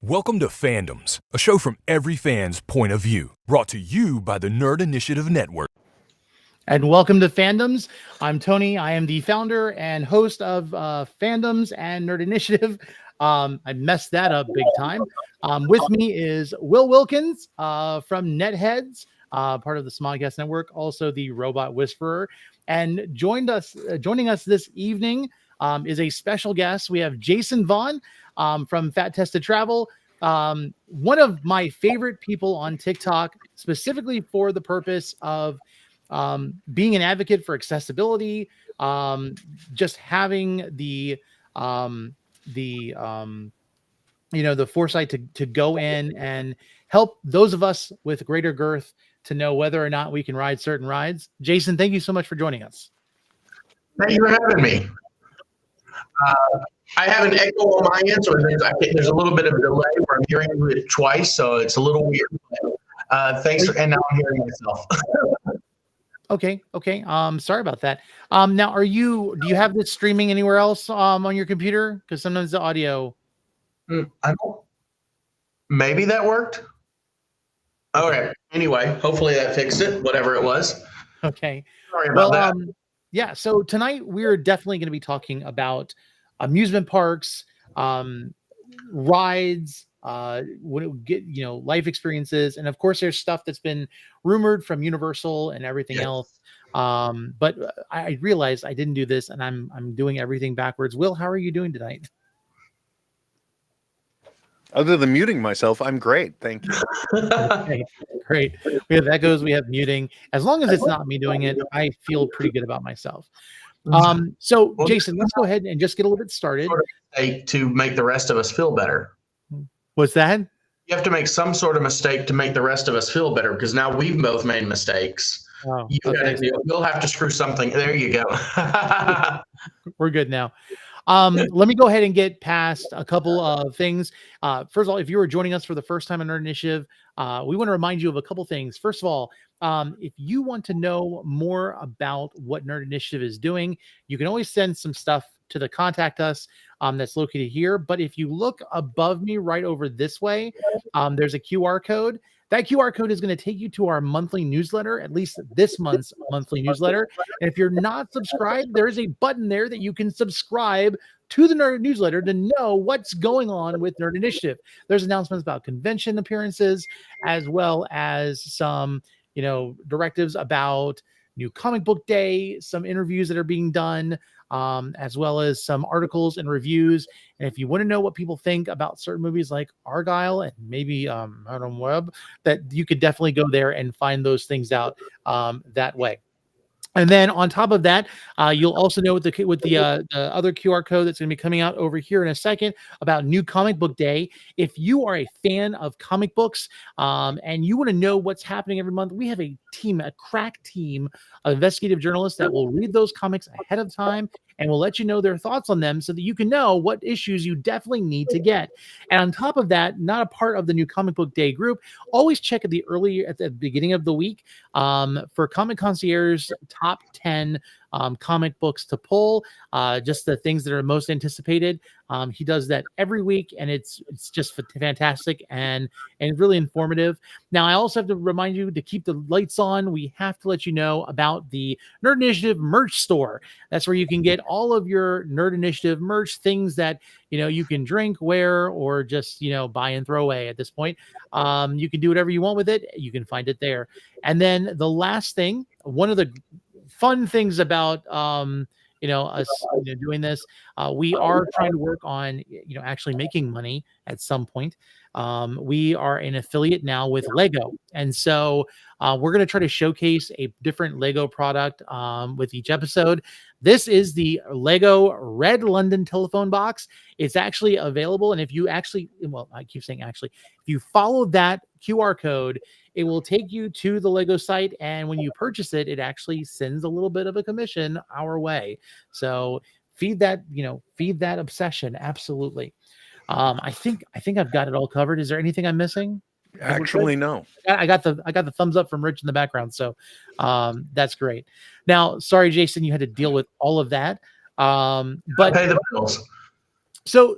Welcome to Fandoms, a show from every fan's point of view, brought to you by the Nerd Initiative Network. And welcome to Fandoms. I'm Tony. I am the founder and host of Fandoms and Nerd Initiative. I messed that up big time. With me is Will Wilkins from Netheads, part of the Smodcast Network, also the Robot Whisperer. And joining us this evening is a special guest. We have Jason Vaughn from Fat Tested Travel. One of my favorite people on TikTok, specifically for the purpose of being an advocate for accessibility, just having the foresight to go in and help those of us with greater girth to know whether or not we can ride certain rides. Jason, thank you so much for joining us. Thank you for having me. I have an echo on my end, so there's a little bit of a delay where I'm hearing it twice, so it's a little weird. Thanks, and now I'm hearing myself. Okay. Sorry about that. Now, do you have this streaming anywhere else on your computer? Because sometimes the audio. Maybe that worked. Okay. Anyway, hopefully that fixed it, whatever it was. Okay. Sorry about that. Yeah. So tonight we're definitely going to be talking about amusement parks, rides, life experiences, and of course there's stuff that's been rumored from Universal and everything else. But I realized I didn't do this, and I'm doing everything backwards. Will, how are you doing tonight? Other than muting myself, I'm great. Thank you. Okay, great. We have echoes. We have muting. As long as it's not me doing it, I feel pretty good about myself. So Jason, let's go ahead and just get a little bit started. To make the rest of us feel better. What's that? You have to make some sort of mistake to make the rest of us feel better, because now we've both made mistakes. Oh, You'll have to screw something. There you go. We're good now. Let me go ahead and get past a couple of things. First of all, if you were joining us for the first time on Nerd Initiative, we want to remind you of a couple things. First of all, if you want to know more about what Nerd Initiative is doing, you can always send some stuff to the contact us that's located here. But if you look above me right over this way, there's a QR code. That QR code is going to take you to our monthly newsletter, at least this month's monthly newsletter. And if you're not subscribed, there is a button there that you can subscribe to the Nerd newsletter to know what's going on with Nerd Initiative. There's announcements about convention appearances, as well as some, directives about new comic book day, some interviews that are being done, as well as some articles and reviews. And if you want to know what people think about certain movies like Argyle and maybe Madam Web, that you could definitely go there and find those things out that way. And then on top of that, you'll also know with the other QR code that's going to be coming out over here in a second about New Comic Book Day. If you are a fan of comic books and you want to know what's happening every month, we have a crack team of investigative journalists that will read those comics ahead of time and will let you know their thoughts on them so that you can know what issues you definitely need to get. And on top of that, not a part of the New Comic Book Day group, always check at the beginning of the week for Comic Concierge's top 10 comic books to pull, just the things that are most anticipated. He does that every week, and it's just fantastic and really informative. Now, I also have to remind you to keep the lights on. We have to let you know about the Nerd Initiative merch store. That's where you can get all of your Nerd Initiative merch, things that you can drink, wear, or just buy and throw away at this point. You can do whatever you want with it. You can find it there. And then the last thing, one of the fun things about us doing this, we are trying to work on actually making money at some point. We are an affiliate now with Lego, and so we're going to try to showcase a different Lego product with each episode. This is the Lego Red London telephone box. It's actually available, and if you I keep saying actually, if you follow that QR code, it will take you to the Lego site, and when you purchase it, it actually sends a little bit of a commission our way. So feed that obsession. Absolutely. I think I've got it all covered. Is there anything I'm missing? Actually, no. I got the thumbs up from Rich in the background, so that's great. Now, sorry, Jason, you had to deal with all of that. But pay the bills. So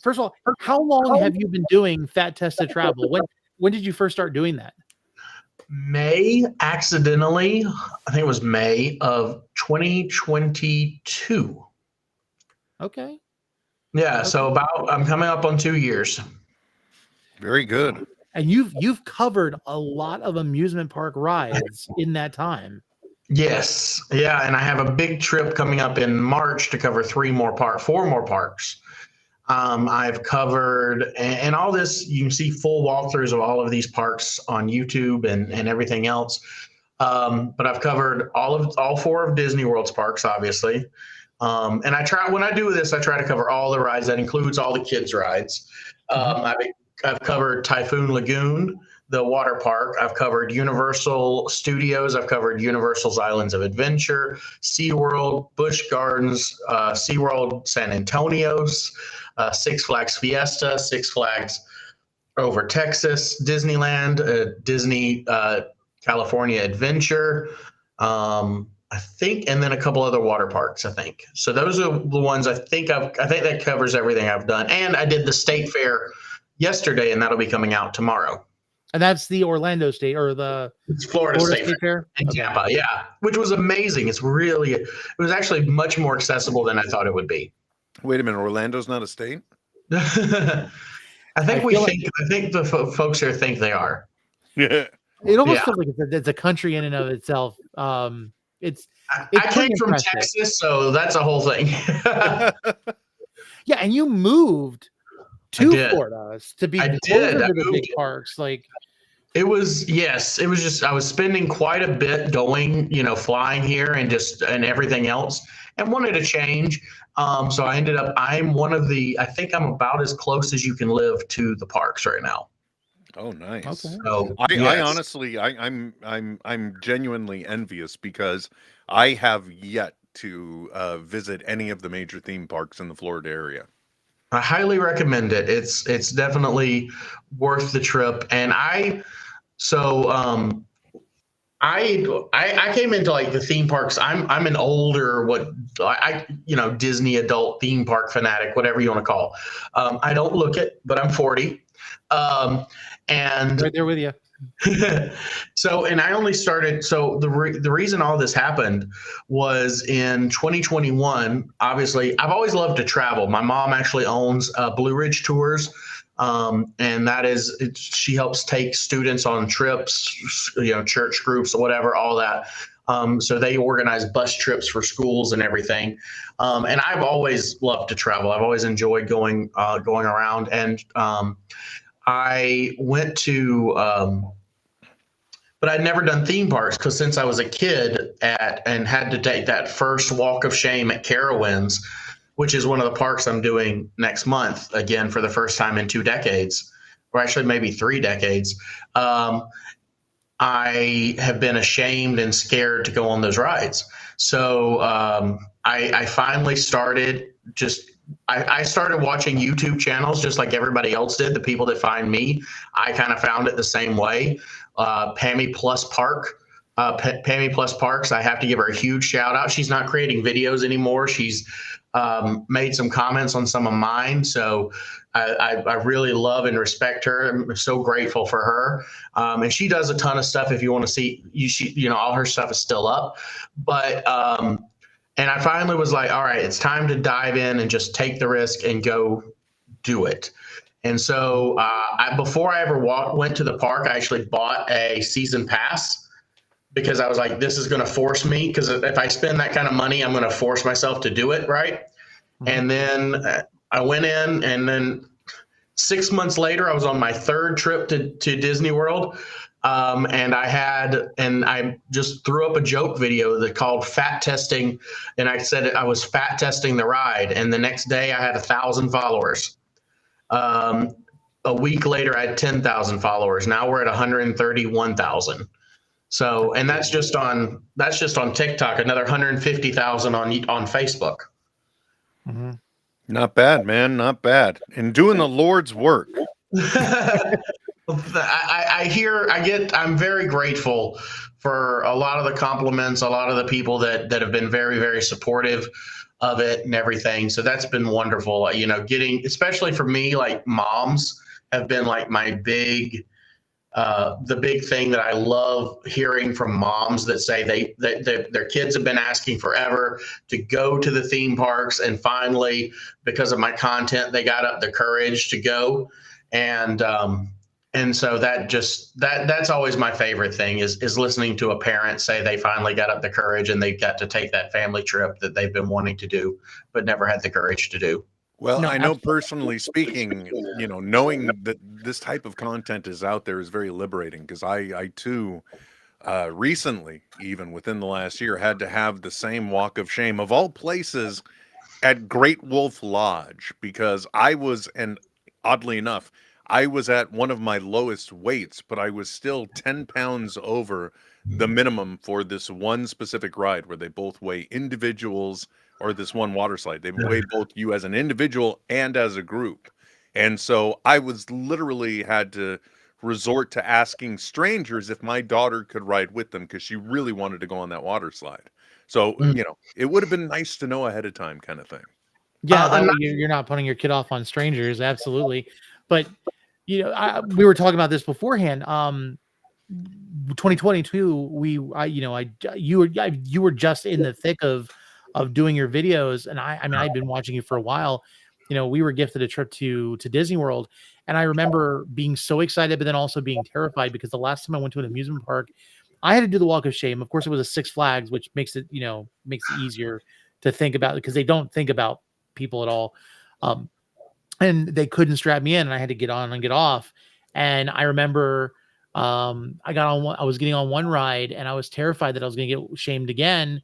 first of all, how long have you been doing Fat Test to Travel? When did you first start doing that? May, accidentally, I think it was May of 2022. Okay. Yeah, so I'm coming up on 2 years. Very good. And you've covered a lot of amusement park rides in that time. Yes. Yeah, and I have a big trip coming up in March to cover 4 more parks. I've covered, and all this, you can see full walkthroughs of all of these parks on YouTube and everything else. But I've covered all 4 of Disney World's parks, obviously. And when I do this, I try to cover all the rides. That includes all the kids' rides. I've covered Typhoon Lagoon, the water park. I've covered Universal Studios. I've covered Universal's Islands of Adventure, SeaWorld, Busch Gardens, SeaWorld San Antonio's, Six Flags Fiesta, Six Flags over Texas, Disneyland, Disney California Adventure, I think, and then a couple other water parks, I think. So those are the ones I think that covers everything I've done. And I did the State Fair yesterday, and that'll be coming out tomorrow. And that's the Orlando State or the Florida State Fair in Tampa. Yeah, which was amazing. It was actually much more accessible than I thought it would be. Wait a minute, Orlando's not a state? I think the folks here think they are. Yeah. It almost feels like it's a country in and of itself. It's I came from Texas, so that's a whole thing. Yeah, and you moved to Florida to be closer to the big parks. Like it was just I was spending quite a bit going, flying here and everything else, and wanted to change. So I ended up I think I'm about as close as you can live to the parks right now. Oh, nice. Okay. So I honestly, I'm genuinely envious because I have yet to visit any of the major theme parks in the Florida area. I highly recommend it. It's definitely worth the trip. And I came into like the theme parks. I'm an older Disney adult theme park fanatic, whatever you want to call. I don't look it, but I'm 40. And right there with you. And I only started. So the reason all this happened was in 2021. Obviously, I've always loved to travel. My mom actually owns Blue Ridge Tours, and she helps take students on trips, church groups or whatever, all that. So they organize bus trips for schools and everything. And I've always loved to travel. I've always enjoyed going around. And I went to, but I'd never done theme parks because since I was a kid and had to take that first walk of shame at Carowinds, which is one of the parks I'm doing next month, again, for the first time in 2 decades, or actually maybe 3 decades. I have been ashamed and scared to go on those rides. So I finally started I started watching YouTube channels just like everybody else did, the people that find me. I kind of found it the same way. Pammy Plus Parks, I have to give her a huge shout out. She's not creating videos anymore. She's made some comments on some of mine. So I really love and respect her. I'm so grateful for her. And she does a ton of stuff. If you want to see, all her stuff is still up. But and I finally was like, all right, it's time to dive in and just take the risk and go do it. And so before I ever went to the park, I actually bought a season pass because I was like, this is going to force me. Because if I spend that kind of money, I'm going to force myself to do it. Right. Mm-hmm. And then I went in, and then 6 months later, I was on my 3rd trip to Disney World. And I just threw up a joke video that called Fat Testing. And I said I was fat testing the ride. And the next day I had 1,000 followers. A week later, I had 10,000 followers. Now we're at 131,000. So, and that's just on TikTok, another 150,000 on Facebook. Mm-hmm. Not bad, man. Not bad. And doing the Lord's work. I'm very grateful for a lot of the compliments, a lot of the people that have been very, very supportive. of it and everything. So that's been wonderful. You know, getting, especially for me, like moms have been like my the big thing that I love hearing from moms that say their kids have been asking forever to go to the theme parks, and finally, because of my content, they got up the courage to go. And so that's always my favorite thing is listening to a parent say they finally got up the courage and they got to take that family trip that they've been wanting to do but never had the courage to do. Well, No, I know absolutely. personally speaking, knowing that this type of content is out there is very liberating, because I too, recently, even within the last year, had to have the same walk of shame of all places at Great Wolf Lodge, because and oddly enough, I was at one of my lowest weights, but I was still 10 pounds over the minimum for this one specific ride where they both weigh individuals, or this one water slide. They weigh both you as an individual and as a group. And so I was literally had to resort to asking strangers if my daughter could ride with them, because she really wanted to go on that water slide. So, it would have been nice to know ahead of time, kind of thing. Yeah, that way you're not putting your kid off on strangers. Absolutely. But we were talking about this beforehand. 2022, you were just in the thick of doing your videos, and I mean I've been watching you for a while. We were gifted a trip to Disney World, and I remember being so excited, but then also being terrified, because the last time I went to an amusement park, I had to do the walk of shame. Of course, it was a Six Flags, which makes it easier to think about, because they don't think about people at all. And they couldn't strap me in, and I had to get on and get off. And I remember I was getting on one ride, and I was terrified that I was going to get shamed again.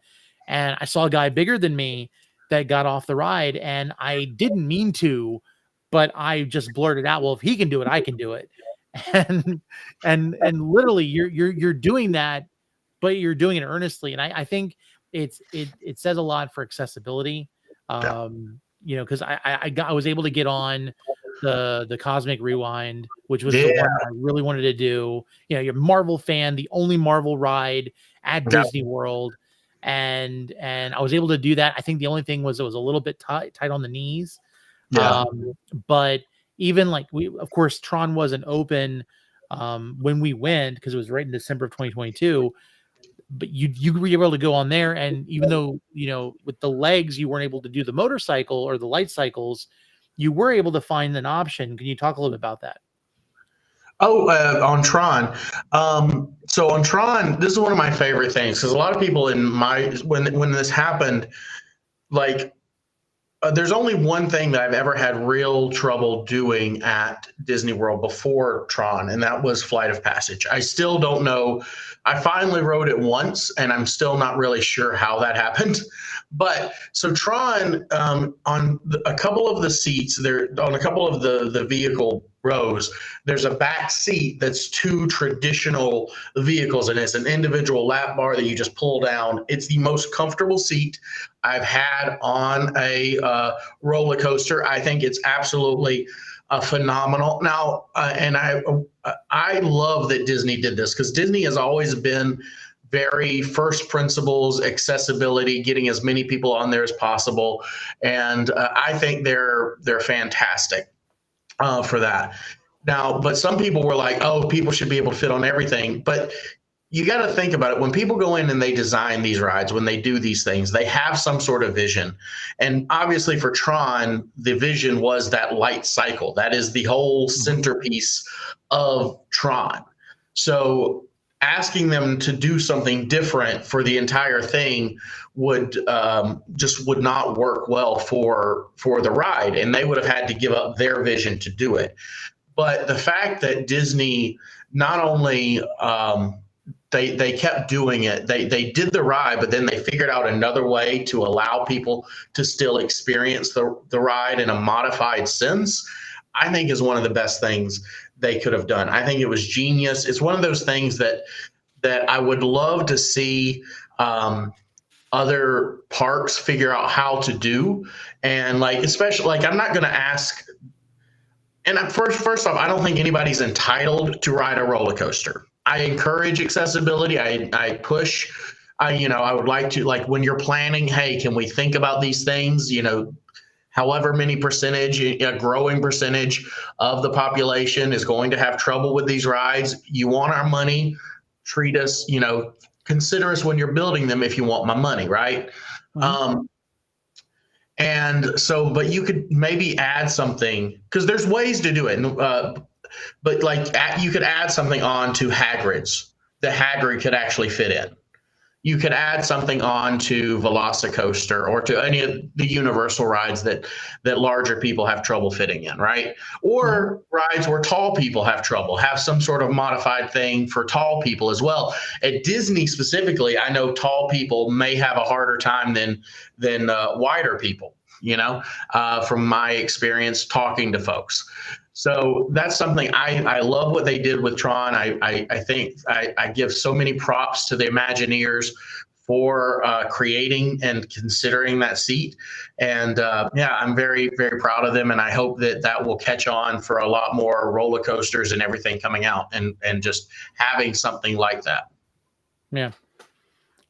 And I saw a guy bigger than me that got off the ride, and I didn't mean to, but I just blurted out, well, if he can do it, I can do it. And literally you're doing that, but you're doing it earnestly. And I think it says a lot for accessibility. Because I was able to get on the Cosmic Rewind, which was the one I really wanted to do. You're a Marvel fan, the only Marvel ride at Disney World, and I was able to do that. I think the only thing was it was a little bit tight on the knees. But even like of course, Tron wasn't open when we went, because it was right in December of 2022. But you were able to go on there, and even though with the legs you weren't able to do the motorcycle or the light cycles, you were able to find an option. Can you talk a little bit about that? On Tron. So on Tron, this is one of my favorite things, because a lot of people when this happened, like there's only one thing that I've ever had real trouble doing at Disney World before Tron, and that was Flight of Passage. I still don't know. I finally rode it once, and I'm still not really sure how that happened. But so Tron, on a couple of the seats, on a couple of the vehicle rows, there's a back seat that's two traditional vehicles, and it's an individual lap bar that you just pull down. It's the most comfortable seat I've had on a roller coaster. I think it's absolutely phenomenal. Now, and I love that Disney did this, because Disney has always been very first principles, accessibility, getting as many people on there as possible, and I think they're fantastic for that. Now, but some people were like, "Oh, people should be able to fit on everything," but you got to think about it. When people go in and they design these rides, when they do these things, they have some sort of vision. And obviously for Tron, the vision was that light cycle. That is the whole centerpiece of Tron. So asking them to do something different for the entire thing would not work well for the ride. And they would have had to give up their vision to do it. But the fact that Disney not only they kept doing it. They did the ride, but then they figured out another way to allow people to still experience the ride in a modified sense, I think is one of the best things they could have done. I think it was genius. It's one of those things that I would love to see other parks figure out how to do. And especially I'm not going to ask. And first off, I don't think anybody's entitled to ride a roller coaster. I encourage accessibility. I push I would like to, like, when you're planning, hey, can we think about these things? However many percentage, a growing percentage of the population is going to have trouble with these rides. You want our money, treat us, consider us when you're building them if you want my money, right? Mhm. And so, but you could maybe add something, because there's ways to do it. But like you could add something on to Hagrid's that Hagrid could actually fit in. You could add something on to Velocicoaster or to any of the universal rides that larger people have trouble fitting in, right? Or rides where tall people have trouble, have some sort of modified thing for tall people as well. At Disney specifically, I know tall people may have a harder time than wider people, from my experience talking to folks. So that's something I love what they did with Tron. I think I give so many props to the Imagineers for creating and considering that seat. And yeah, I'm very, very proud of them. And I hope that will catch on for a lot more roller coasters and everything coming out, and just having something like that. Yeah.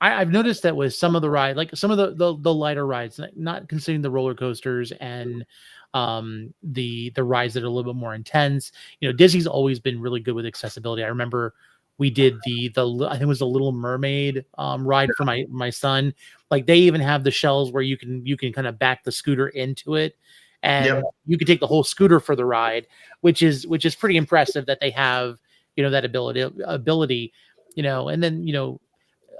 I've noticed that with some of the ride, like some of the lighter rides, not considering the roller coasters and the rides that are a little bit more intense. Disney's always been really good with accessibility. I remember we did the I think it was the Little Mermaid ride for my son. Like they even have the shelves where you can kind of back the scooter into it, and Yep. you can take the whole scooter for the ride, which is pretty impressive that they have that ability. And then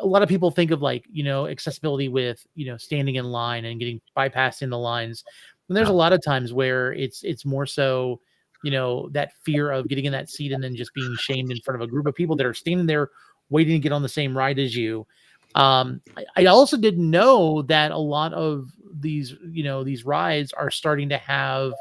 a lot of people think of like accessibility with standing in line and getting bypassing the lines, and there's a lot of times where it's more so that fear of getting in that seat and then just being shamed in front of a group of people that are standing there waiting to get on the same ride as you. I also didn't know that a lot of these rides are starting to have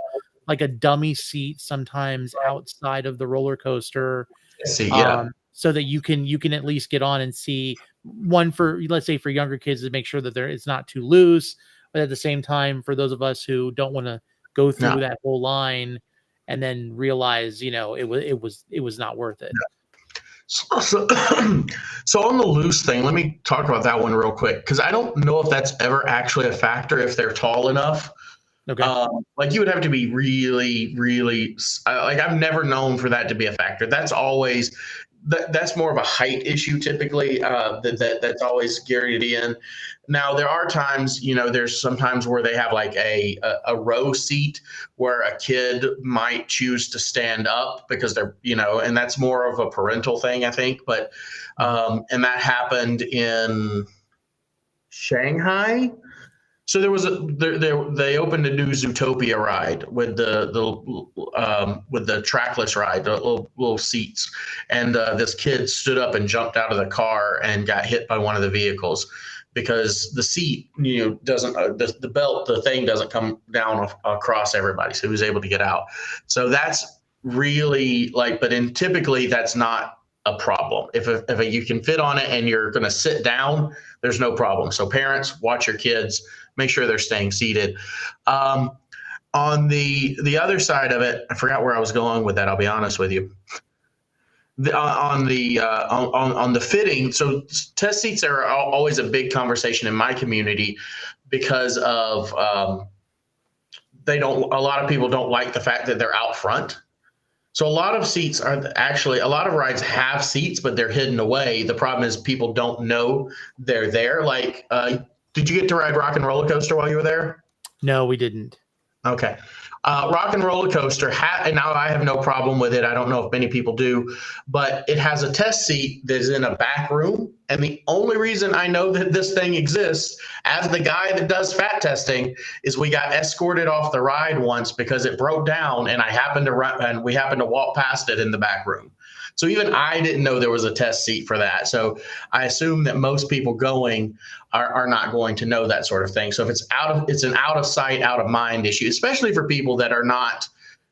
like a dummy seat sometimes outside of the roller coaster, See, yeah. so that you can at least get on and see one for, let's say, for younger kids, to make sure that it's not too loose, but at the same time for those of us who don't want to go through No. that whole line and then realize it was not worth it. So, so on the loose thing, let me talk about that one real quick, because I don't know if that's ever actually a factor if they're tall enough. Okay. Like you would have to be really, really like I've never known for that to be a factor. That's always that's more of a height issue typically. That's always geared in. Now there are times, there's sometimes where they have like a row seat where a kid might choose to stand up because they're, and that's more of a parental thing, I think. But and that happened in Shanghai. So there was they opened a new Zootopia ride with the trackless ride, the little seats, and this kid stood up and jumped out of the car and got hit by one of the vehicles because the seat, doesn't the thing doesn't come down across everybody, so he was able to get out. So that's really but typically that's not a problem. If you can fit on it and you're going to sit down, there's no problem. So parents, watch your kids, make sure they're staying seated. On the other side of it, I forgot where I was going with that. I'll be honest with you. On the fitting, so test seats are always a big conversation in my community because of a lot of people don't like the fact that they're out front. So a lot of seats are actually, a lot of rides have seats, but they're hidden away. The problem is people don't know they're there. Like, did you get to ride Rock and Roller Coaster while you were there? No, we didn't. Okay. Rock and Roller Coaster, and now I have no problem with it. I don't know if many people do, but it has a test seat that's in a back room. And the only reason I know that this thing exists, as the guy that does fat testing, is we got escorted off the ride once because it broke down, and we happened to walk past it in the back room. So even I didn't know there was a test seat for that. So I assume that most people going are not going to know that sort of thing. So if it's an out of sight, out of mind issue, especially for people that are not,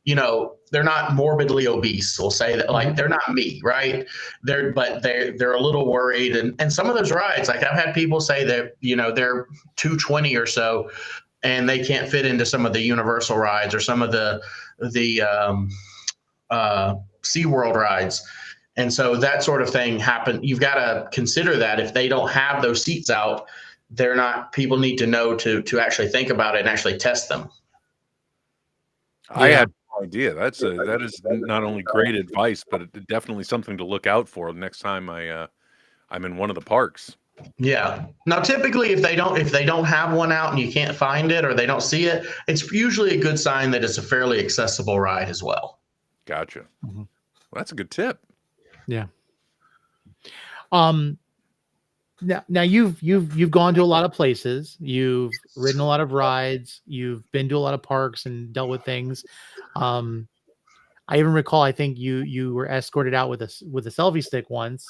they're not morbidly obese. We'll say that, like, they're not me, right? They're a little worried. And some of those rides, like I've had people say that, they're 220 or so, and they can't fit into some of the Universal rides or some of the SeaWorld rides. And so that sort of thing happen. You've got to consider that if they don't have those seats out, they're not. People need to know to actually think about it and actually test them. I had no idea. That is not only great advice, but definitely something to look out for next time I'm in one of the parks. Yeah. Now, typically, if they don't have one out and you can't find it or they don't see it, it's usually a good sign that it's a fairly accessible ride as well. Gotcha. Well, that's a good tip. Yeah. Now you've gone to a lot of places. You've ridden a lot of rides. You've been to a lot of parks and dealt with things. I even recall. I think you were escorted out with a selfie stick once.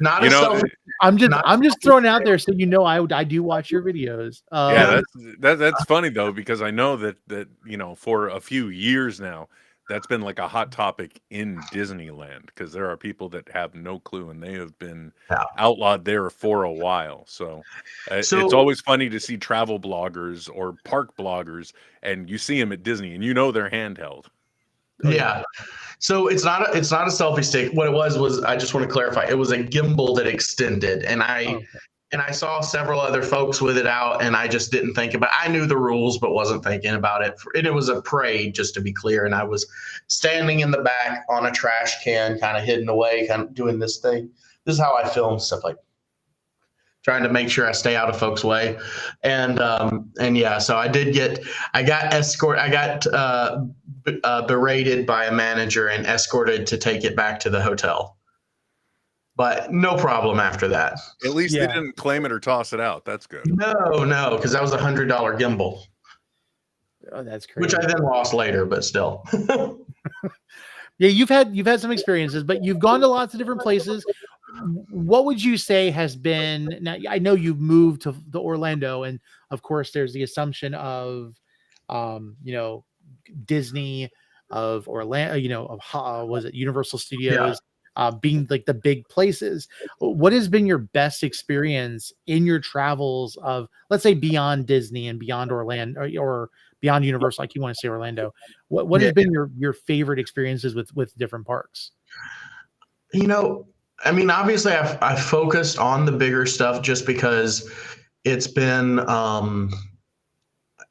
Not a selfie. I'm just throwing it out there so you know I do watch your videos. Yeah, that's funny though, because I know that for a few years now that's been like a hot topic in Disneyland, because there are people that have no clue and they have been outlawed there for a while. So it's always funny to see travel bloggers or park bloggers, and you see them at Disney and they're handheld. Yeah. So it's not a selfie stick. What it was I just want to clarify. It was a gimbal that extended, and I saw several other folks with it out, and I just didn't think about. I knew the rules, but wasn't thinking about it. And it was a parade, just to be clear. And I was standing in the back on a trash can, kind of hidden away, kind of doing this thing. This is how I film stuff, like trying to make sure I stay out of folks' way. And yeah, so I got berated by a manager and escorted to take it back to the hotel. But no problem after that. At least they didn't claim it or toss it out. That's good. No, because that was a $100 gimbal. Oh, that's crazy. Which I then lost later, but still. Yeah, you've had some experiences, but you've gone to lots of different places. What would you say has been? Now, I know you've moved to Orlando, and of course, there's the assumption of, Disney, of Orlando, was it Universal Studios? Being like the big places. What has been your best experience in your travels of, let's say, beyond Disney and beyond Orlando or beyond Universal, like you want to say Orlando? What has been your favorite experiences with different parks? Obviously I've focused on the bigger stuff just because it's been,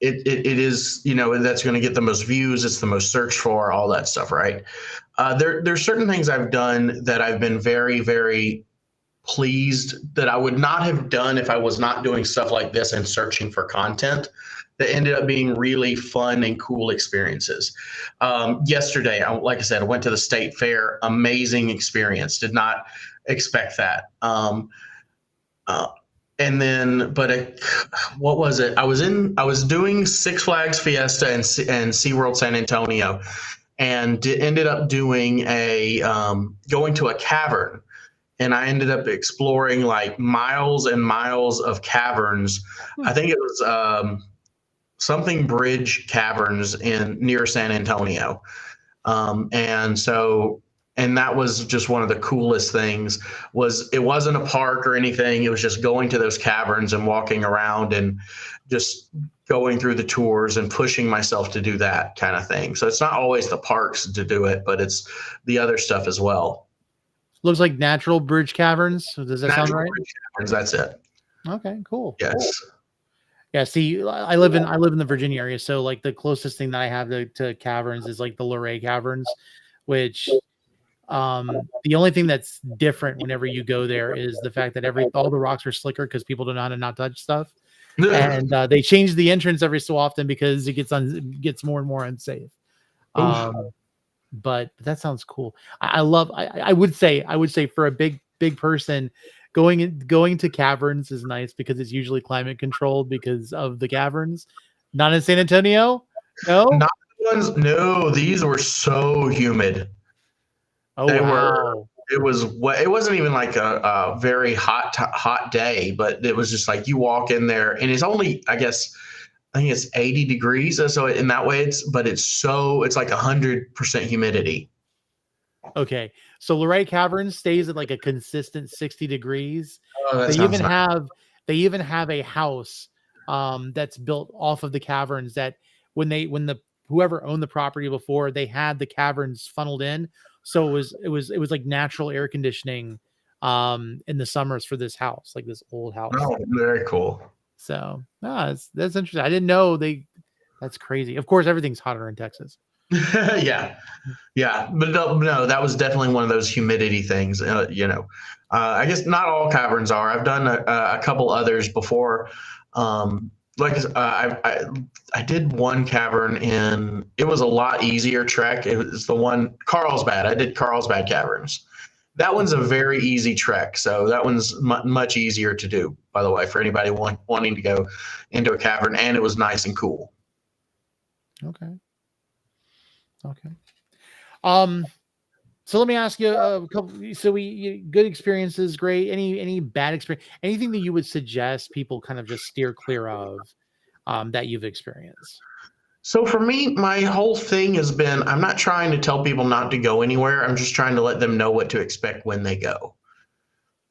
it is, that's going to get the most views. It's the most searched for, all that stuff. Right. There's certain things I've done that I've been very, very pleased that I would not have done if I was not doing stuff like this and searching for content, that ended up being really fun and cool experiences. Yesterday, like I said, I went to the state fair. Amazing experience. Did not expect that. What was it? I was doing Six Flags Fiesta and SeaWorld San Antonio, and ended up doing going to a cavern. And I ended up exploring like miles and miles of caverns. I think it was something Bridge Caverns near San Antonio. And that was just one of the coolest things. It wasn't a park or anything. It was just going to those caverns and walking around and just going through the tours and pushing myself to do that kind of thing. So it's not always the parks to do it, but it's the other stuff as well. Looks like natural bridge caverns. Does that sound right? Bridge caverns, that's it. Okay, cool. Yes. Yeah, see, I live in the Virginia area, so like the closest thing that I have to caverns is like the Luray Caverns, which the only thing that's different whenever you go there is the fact that all the rocks are slicker because people don't know how to not touch stuff, and they change the entrance every so often because it gets more and more unsafe. But that sounds cool. I would say for a big person, going to caverns is nice because it's usually climate controlled because of the caverns. Not in San Antonio. No, not the ones. No, these were so humid. Oh, wow. It wasn't even like a very hot day, but it was just like you walk in there and it's only, I think it's 80 degrees. So in that way it's like 100% humidity. Okay. So Luray Caverns stays at like a consistent 60 degrees. Oh, they even have a house that's built off of the caverns that when the whoever owned the property before, they had the caverns funneled in, so it was like natural air conditioning in the summers for this house, like this old house. Oh, very cool. So that's interesting. I didn't know that's crazy. Of course, everything's hotter in Texas. Yeah, but no, that was definitely one of those humidity things. I guess not all caverns are. I've done a couple others before. I did one cavern it was a lot easier trek. It was the one Carlsbad. I did Carlsbad caverns. That one's a very easy trek. So that one's much easier to do, by the way, for anybody wanting to go into a cavern, and it was nice and cool. Okay. So let me ask you a couple. So good experiences, great. Any bad experience? Anything that you would suggest people kind of just steer clear of that you've experienced? So for me, my whole thing has been, I'm not trying to tell people not to go anywhere. I'm just trying to let them know what to expect when they go.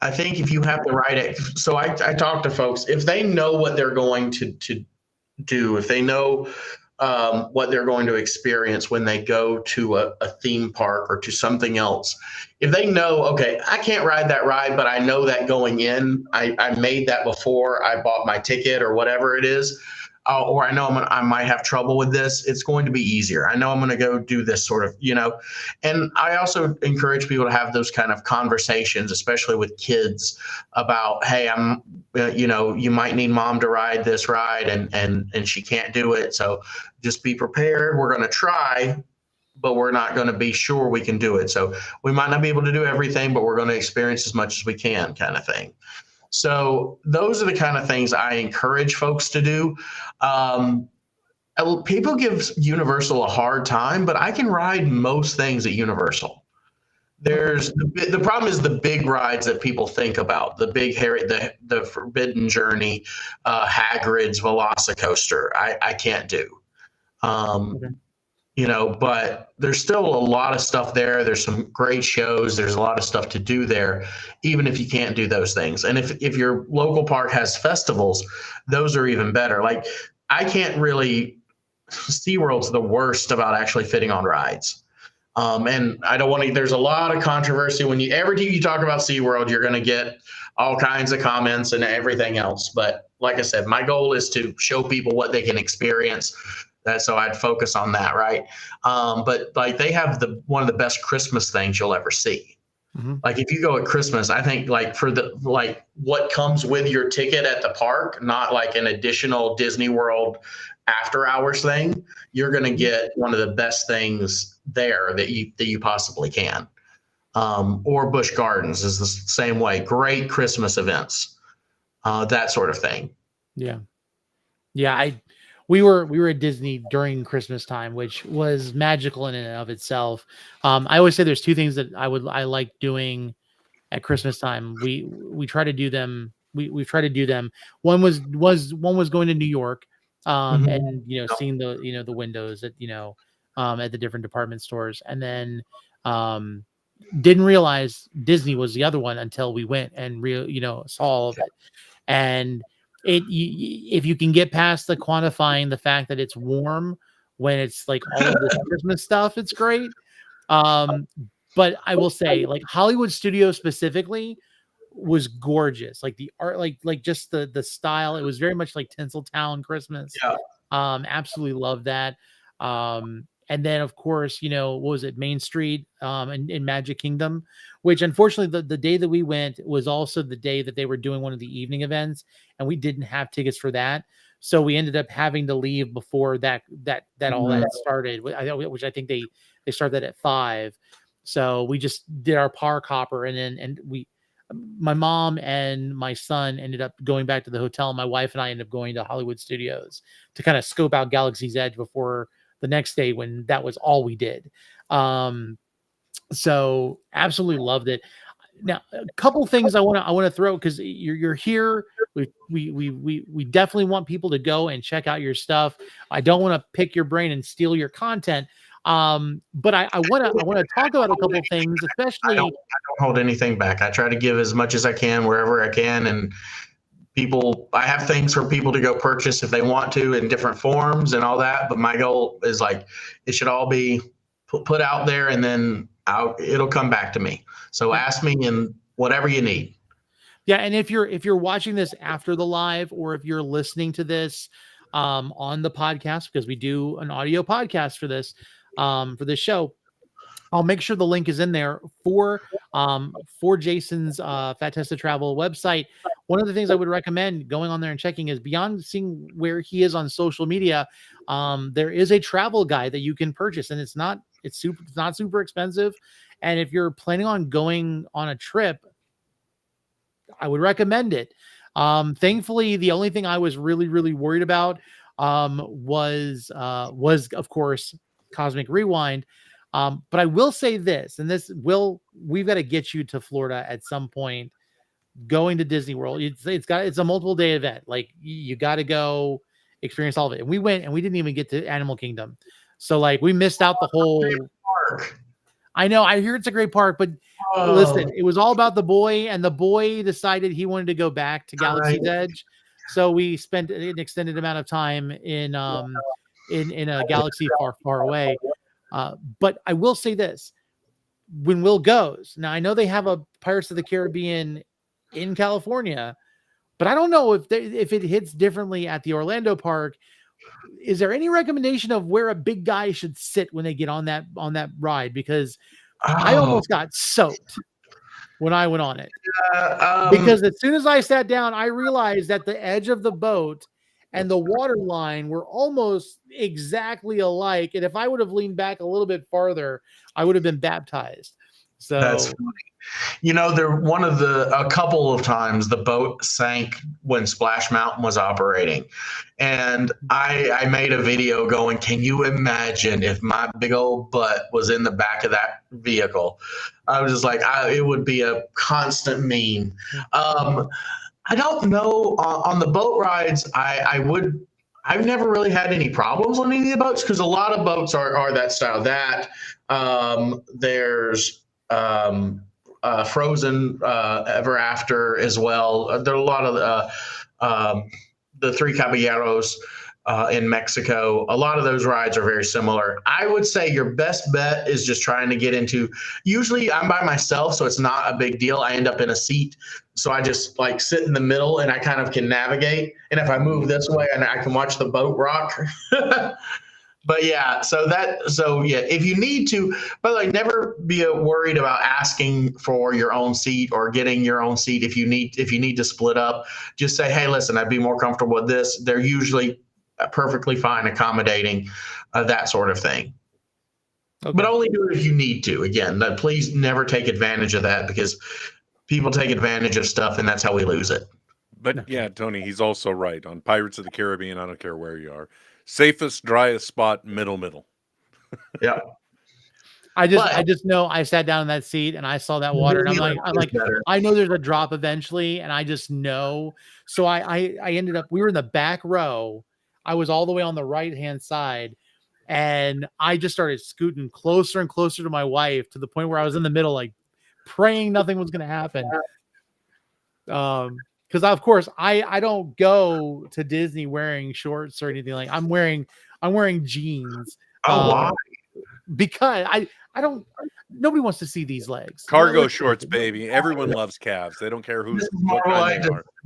I think if you have the right, so I talk to folks, if they know what they're going to do, if they know what they're going to experience when they go to a theme park or to something else. If they know, okay, I can't ride that ride, but I know that going in, I made that before I bought my ticket or whatever it is, or I know I might have trouble with this, it's going to be easier. I know I'm going to go do this sort of, and I also encourage people to have those kind of conversations, especially with kids, about, hey, you might need mom to ride this ride and she can't do it. So just be prepared. We're going to try, but we're not going to be sure we can do it. So we might not be able to do everything, but we're going to experience as much as we can, kind of thing. So those are the kind of things I encourage folks to do. People give Universal a hard time, but I can ride most things at Universal. The problem is the big rides that people think about, the big the Forbidden Journey, Hagrid's Velocicoaster. I can't do. Okay. But there's still a lot of stuff there. There's some great shows. There's a lot of stuff to do there, even if you can't do those things. And if your local park has festivals, those are even better. Like, I can't really, SeaWorld's the worst about actually fitting on rides. And I don't want to, there's a lot of controversy every time you talk about SeaWorld, you're going to get all kinds of comments and everything else. But like I said, my goal is to show people what they can experience. So I'd focus on that, right? But like, they have one of the best Christmas things you'll ever see. Mm-hmm. Like, if you go at Christmas, I think like what comes with your ticket at the park, not like an additional Disney World after hours thing, you're going to get one of the best things there that you possibly can. Or Busch Gardens is the same way. Great Christmas events, that sort of thing. Yeah. We were at Disney during Christmas time, which was magical in and of itself. I always say there's two things that I like doing at Christmas time. We try to do them. We try to do them. One was going to New York, and seeing the the windows at at the different department stores, and then didn't realize Disney was the other one until we went and saw all of it. And if you can get past the quantifying the fact that it's warm when it's like all of this Christmas stuff, it's great. But I will say, like, Hollywood Studios specifically was gorgeous. Like the art, like just the style. It was very much like Tinseltown Christmas. Yeah. Absolutely love that. And then, of course, what was it, Main Street in Magic Kingdom, which unfortunately the day that we went was also the day that they were doing one of the evening events, and we didn't have tickets for that. So we ended up having to leave before that all that started, which I think they started that at 5. So we just did our park hopper, and my mom and my son ended up going back to the hotel. My wife and I ended up going to Hollywood Studios to kind of scope out Galaxy's Edge before the next day, when that was all we did. So absolutely loved it. Now, a couple things I want to throw, because you're here. We definitely want people to go and check out your stuff. I don't want to pick your brain and steal your content. But I want to talk about a couple of things, especially. I don't hold anything back. I try to give as much as I can wherever I can, and I have things for people to go purchase if they want to in different forms and all that. But my goal is like, it should all be put out there, and then it'll come back to me. So ask me in whatever you need. Yeah. And if you're watching this after the live, or if you're listening to this on the podcast, because we do an audio podcast for this show, I'll make sure the link is in there for Jason's Fantastic Travel website. One of the things I would recommend going on there and checking is, beyond seeing where he is on social media, there is a travel guide that you can purchase, and it's not super expensive. And if you're planning on going on a trip, I would recommend it. Thankfully, the only thing I was really, really worried about was of course Cosmic Rewind. But I will say this, and we've got to get you to Florida at some point. Going to Disney World, it's a multiple day event. Like, you got to go experience all of it. And we went, and we didn't even get to Animal Kingdom, so like we missed out the whole park. I know, I hear it's a great park, but listen, it was all about the boy, and the boy decided he wanted to go back to Galaxy's Edge, so we spent an extended amount of time in a galaxy far, far away. But I will say this: when Will goes, now I know they have a Pirates of the Caribbean in California, but I don't know if it hits differently at the Orlando park. Is there any recommendation of where a big guy should sit when they get on that ride? Because I almost got soaked when I went on it. Because as soon as I sat down, I realized that the edge of the boat and the water line were almost exactly alike. And if I would have leaned back a little bit farther, I would have been baptized. So that's funny. You know, a couple of times the boat sank when Splash Mountain was operating. And I made a video going, can you imagine if my big old butt was in the back of that vehicle? I was just like, it would be a constant meme. I don't know, on the boat rides, I've never really had any problems on any of the boats, because a lot of boats are that style. There's Frozen Ever After as well. There are a lot of the Three Caballeros in Mexico. A lot of those rides are very similar. I would say your best bet is just trying to get into. Usually I'm by myself, so it's not a big deal. I end up in a seat, so I just like sit in the middle, and I kind of can navigate. And if I move this way, and I can watch the boat rock. But yeah, if you need to, but like, never be worried about asking for your own seat or getting your own seat. If you need to split up, just say, hey, listen, I'd be more comfortable with this. They're usually perfectly fine accommodating that sort of thing. Okay. But only do it if you need to. Again, please never take advantage of that, because people take advantage of stuff, and that's how we lose it. But yeah, Tony, he's also right. On Pirates of the Caribbean, I don't care where you are. Safest, driest spot, middle. Yeah. I just know I sat down in that seat and I saw that water, and I'm like, I know there's a drop eventually, and I just know. So I ended up, we were in the back row. I was all the way on the right-hand side, and I just started scooting closer and closer to my wife, to the point where I was in the middle, like praying nothing was going to happen. Because of course I don't go to Disney wearing shorts or anything like. I'm wearing jeans. Why? Because I don't. Nobody wants to see these legs. Cargo shorts, baby. Everyone loves calves. They don't care who's.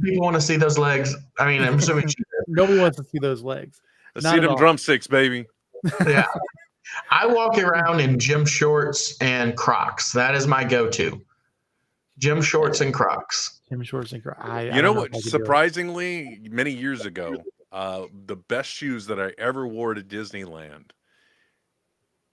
People want to see those legs. I mean, I'm assuming nobody wants to see those legs. See them drumsticks, baby. Yeah. I walk around in gym shorts and Crocs. That is my go-to. Gym shorts and Crocs. Gym shorts and Crocs. You know what? Surprisingly, many years ago, the best shoes that I ever wore to Disneyland,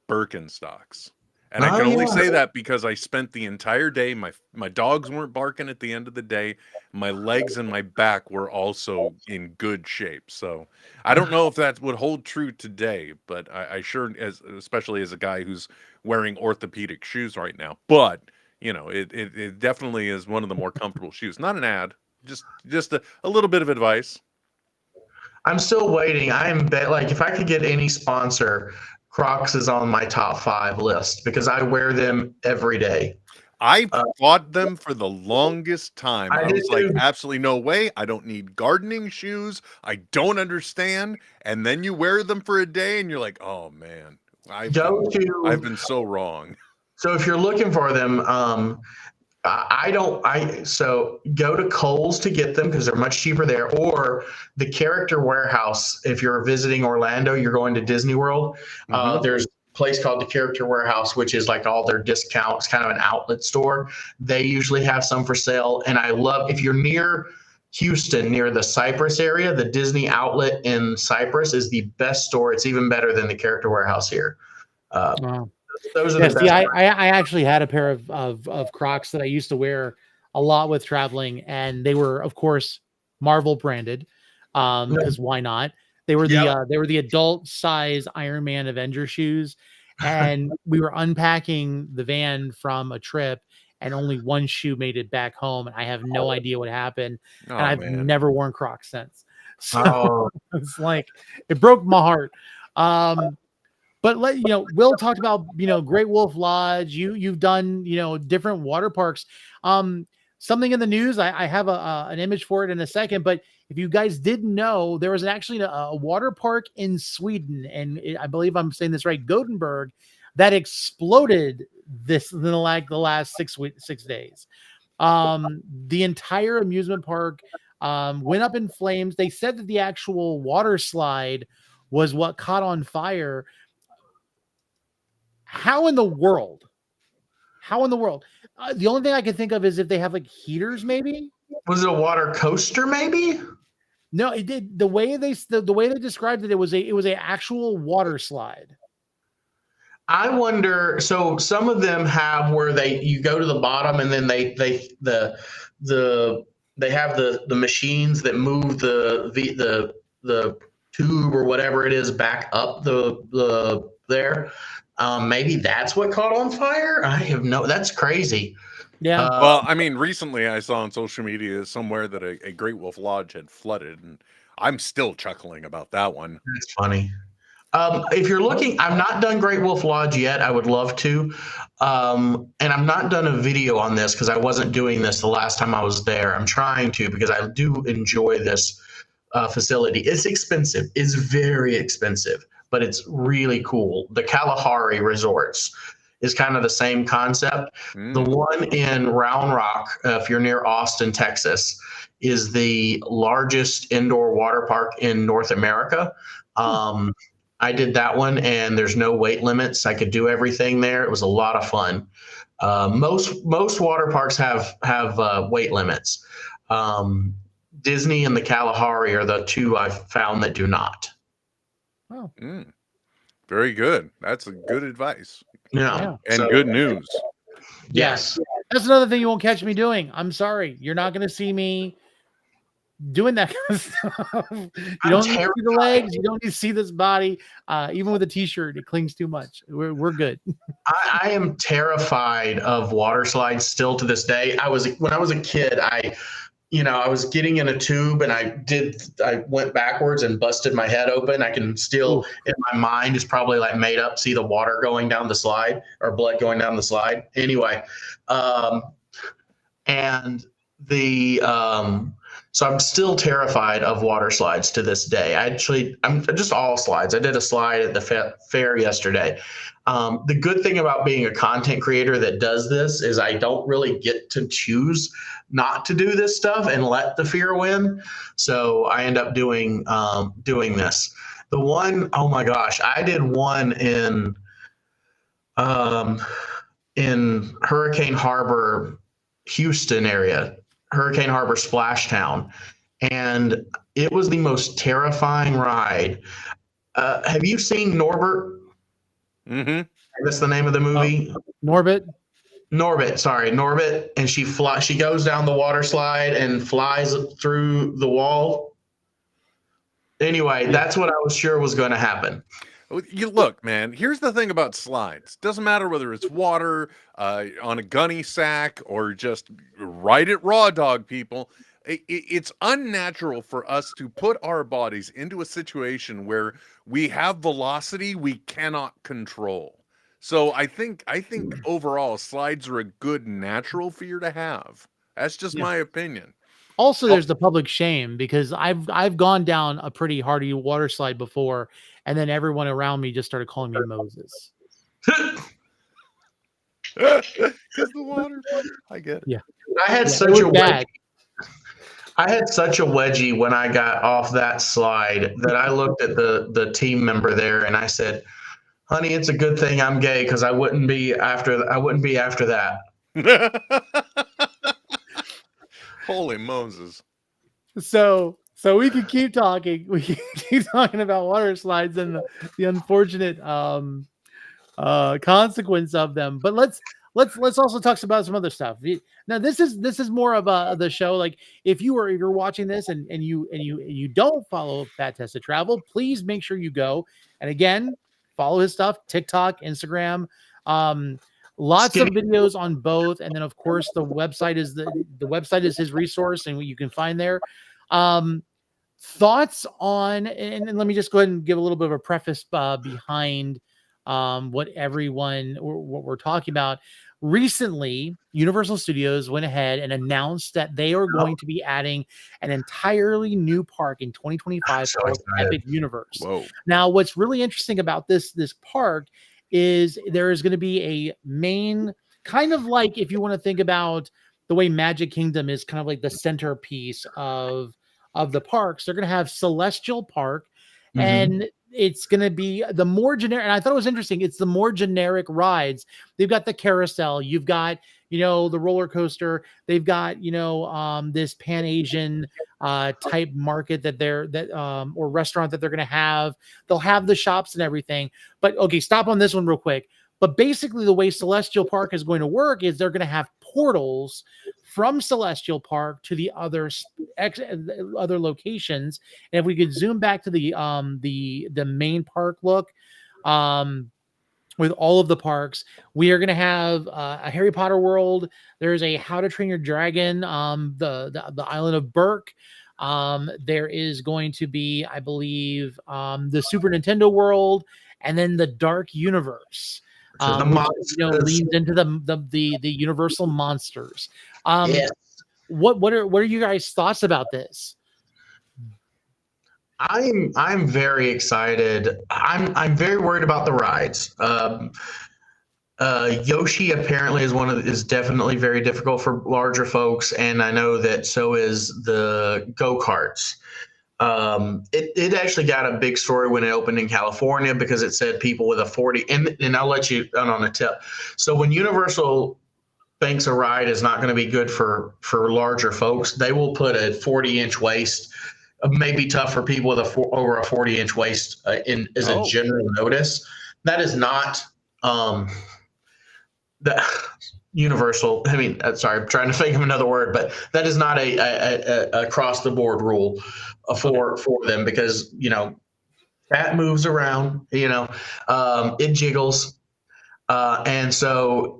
Birkenstocks. And I can only say that because I spent the entire day, my dogs weren't barking at the end of the day. My legs and my back were also in good shape. So I don't know if that would hold true today, but I sure, especially as a guy who's wearing orthopedic shoes right now. But, you know, it definitely is one of the more comfortable shoes. Not an ad, just a little bit of advice. I'm still waiting. Like, if I could get any sponsor, Crocs is on my top 5 list, because I wear them every day. I fought them for the longest time. I I did was like, too. absolutely no way. I don't need gardening shoes. I don't understand. And then you wear them for a day and you're like, oh man, I've been so wrong. So if you're looking for them, so go to Kohl's to get them because they're much cheaper there, or the Character Warehouse. If you're visiting Orlando, you're going to Disney World. There's a place called the Character Warehouse, which is like all their discounts, kind of an outlet store. They usually have some for sale. And I love, if you're near Houston, near the Cypress area, the Disney outlet in Cypress is the best store. It's even better than the Character Warehouse here. Wow. Those are Yeah, the see, best. I actually had a pair of Crocs that I used to wear a lot with traveling, and they were, of course, Marvel branded, because why not? They were the adult size Iron Man Avenger shoes, and we were unpacking the van from a trip, and only one shoe made it back home, and I have no idea what happened, and I've never worn Crocs since. So it's like it broke my heart. But Will talked about, Great Wolf Lodge. You've done, different water parks. Something in the news. I have an image for it in a second. But if you guys didn't know, there was actually a water park in Sweden, and I believe I'm saying this right, Gothenburg, that exploded in the last 6 days. The entire amusement park went up in flames. They said that the actual water slide was what caught on fire. How in the world? The only thing I can think of is if they have like heaters, maybe. Was it a water coaster, maybe? No, it did. The way they described it, it was a actual water slide. I wonder. So some of them have where you go to the bottom and then they have the machines that move the tube or whatever it is back up there. Maybe that's what caught on fire. That's crazy. Yeah. Well, I mean, recently I saw on social media somewhere that a Great Wolf Lodge had flooded, and I'm still chuckling about that one. That's funny. If you're looking, I've not done Great Wolf Lodge yet. I would love to. And I've not done a video on this because I wasn't doing this the last time I was there. I'm trying to because I do enjoy this facility. It's expensive. It's very expensive, but it's really cool. The Kalahari Resorts is kind of the same concept. The one in Round Rock, if you're near Austin, Texas, is the largest indoor water park in North America. I did that one, and there's no weight limits. I could do everything there. It was a lot of fun. Most water parks have weight limits. Disney and the Kalahari are the two I've found that do not. Oh, very good. That's a good advice. Yeah, and good news. Yes, that's another thing you won't catch me doing. I'm sorry, you're not going to see me doing that kind of stuff. You don't need to see the legs. You don't need to see this body. Even with a t-shirt, it clings too much. We're good. I am terrified of water slides still to this day. When I was a kid, I was getting in a tube and I went backwards and busted my head open. I can still, in my mind, is probably like made up, see the water going down the slide or blood going down the slide. Anyway, so I'm still terrified of water slides to this day. I'm just all slides. I did a slide at the fair yesterday. The good thing about being a content creator that does this is I don't really get to choose not to do this stuff and let the fear win. So I end up doing this. The one, oh my gosh, I did one in Hurricane Harbor, Houston area, Hurricane Harbor Splashtown, and it was the most terrifying ride. Have you seen Norbert? Mm-hmm. That's the name of the movie. Norbit, sorry, Norbit, and she goes down the water slide and flies through the wall. Anyway, that's what I was sure was going to happen. You look, man, here's the thing about slides. Doesn't matter whether it's water, on a gunny sack, or just ride it raw dog, people. It's unnatural for us to put our bodies into a situation where we have velocity we cannot control. So I think overall slides are a good natural fear to have. That's just my opinion. Also, there's the public shame because I've gone down a pretty hardy water slide before, and then everyone around me just started calling me Moses. Because the water part, I get it. Yeah, I had it such was a bad. I had such a wedgie when I got off that slide that I looked at the team member there and I said, "Honey, it's a good thing I'm gay because I wouldn't be after that." Holy Moses. So we could keep talking. We can keep talking about water slides and the unfortunate consequence of them. But let's also talk about some other stuff. Now this is more of the show. Like if you're watching this and you don't follow Fat Test to Travel, please make sure you go. And again, follow his stuff, TikTok, Instagram. Lots of videos on both, and then of course the website is his resource and what you can find there. Thoughts on, and let me just go ahead and give a little bit of a preface behind what we're talking about. Recently, Universal Studios went ahead and announced that they are going to be adding an entirely new park in 2025 called Epic Universe. Whoa. Now, what's really interesting about this park is there is going to be a main, kind of like if you want to think about the way Magic Kingdom is kind of like the centerpiece of the parks, they're going to have Celestial Park, and it's going to be the more generic. And I thought it was interesting. It's the more generic rides. They've got the carousel. You've got, the roller coaster. They've got, this Pan-Asian type market or restaurant that they're going to have. They'll have the shops and everything. But okay, stop on this one real quick. But basically the way Celestial Park is going to work is they're going to have portals from Celestial Park to the other locations. And if we could zoom back to the main park look, with all of the parks, we are going to have a Harry Potter world. There's a How to Train Your Dragon, the island of Berk. There is going to be, I believe, the Super Nintendo world, and then the Dark Universe. Leans into the Universal monsters. Yes. What are you guys' thoughts about this? I'm very excited. I'm very worried about the rides. Yoshi apparently is definitely very difficult for larger folks, and I know that so is the go-karts. It actually got a big story when it opened in California because it said people with a 40, and I'll let you in on a tip. So when Universal thinks a ride is not going to be good for larger folks, they will put a 40-inch waist. May be tough for people with over a 40-inch waist as a general notice. That is not the Universal. I mean, sorry, I'm trying to think of another word, but that is not a across the board rule for them because that moves around. It jiggles, and so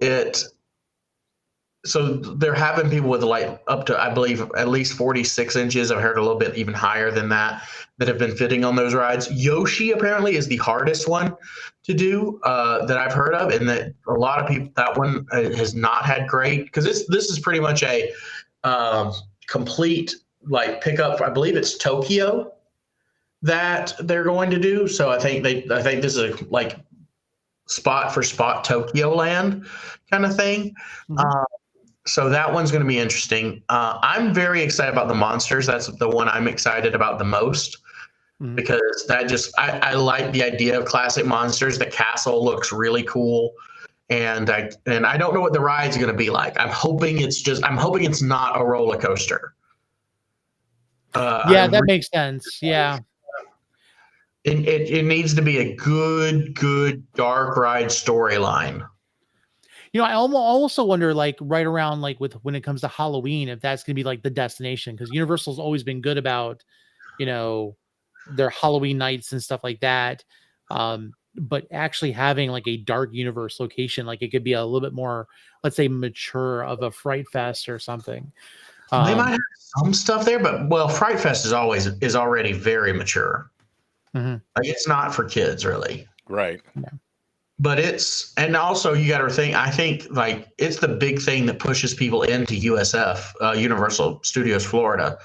they're having people with like up to, I believe, at least 46 inches. I've heard a little bit even higher than that have been fitting on those rides. Yoshi apparently is the hardest one to do that I've heard of, and that a lot of people, that one has not had great, because this is pretty much a complete like pickup. I believe it's Tokyo that they're going to do. So I think this is a like spot for spot Tokyo Land kind of thing. So that one's going to be interesting. I'm very excited about the monsters. That's the one I'm excited about the most because I like the idea of classic monsters. The castle looks really cool, and I don't know what the ride's going to be like. I'm hoping it's not a roller coaster. That makes sense. Yeah. It needs to be a good dark ride storyline. I also wonder, like, right around, like, when it comes to Halloween, if that's going to be, like, the destination, because Universal's always been good about, their Halloween nights and stuff like that. But actually having, like, a dark universe location, like, it could be a little bit more, let's say, mature of a Fright Fest or something. They might have some stuff there, but, Fright Fest is already very mature. Like, it's not for kids, really. Right. Yeah. But and also you got to think, I think like it's the big thing that pushes people into USF, Universal Studios Florida,